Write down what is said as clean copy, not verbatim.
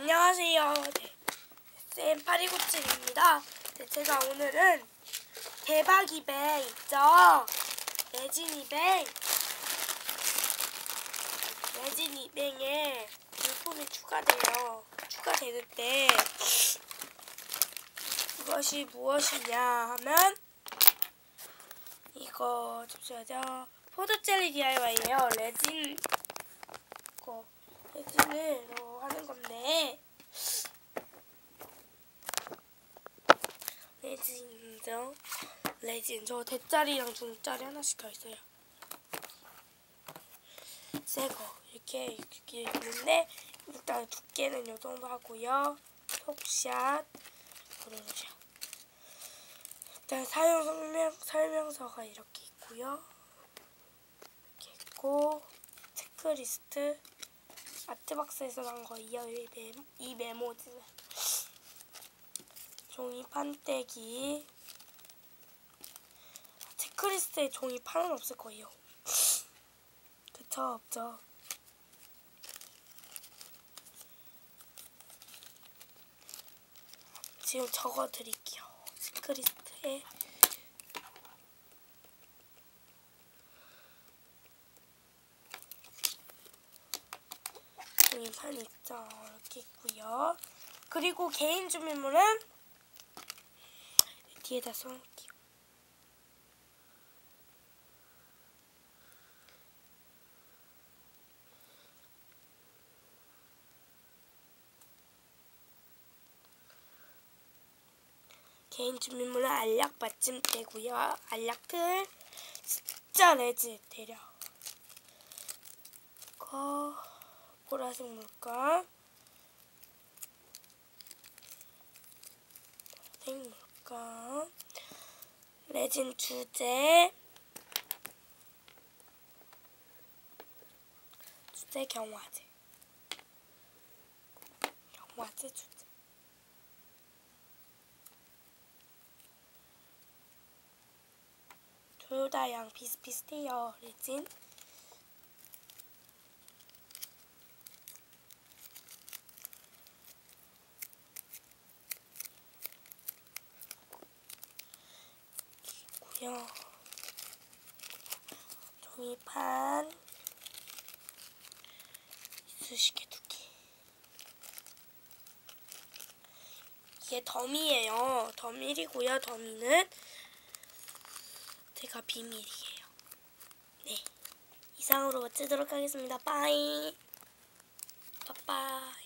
안녕하세요. 네, SM8297입니다. 네, 제가 오늘은 대박 이뱅 있죠? 레진 이뱅에 물품이 추가되는데 이것이 무엇이냐 하면 이거 잠시만요. 포도젤리 DIY예요. 레진을 하는 건데 레진 저 대짜리랑 중짜리 하나씩 더 있어요. 새거 이렇게 있는데 일단 두께는 이 정도 하고요. 톡샷, 브론샷. 일단 사용 설명서가 이렇게 있고요. 이렇게 있고 체크리스트, 아트박스에서 난 거예요. 이 메모지는 종이 판때기. 체크리스트에 종이 판은 없을 거예요. 그쵸? 없죠. 지금 적어 드릴게요. 체크리스트에 종이판 있죠. 이렇게 있고요. 그리고 개인 주민물은 뒤에다 써놓을게요. 개인 주민물은 알약 받침대고요. 알약틀, 진짜 레진 대략. 이거 보라색 물감, 레진 주제 경화제 주제. 둘 다 양 비슷비슷해요. 레진. 있고요. 종이판 이쑤시개 2개. 이게 더미예요. 더밀이고요. 더미는 제가 비밀이에요. 네, 이상으로 마치도록 하겠습니다. 빠이. 빠빠이.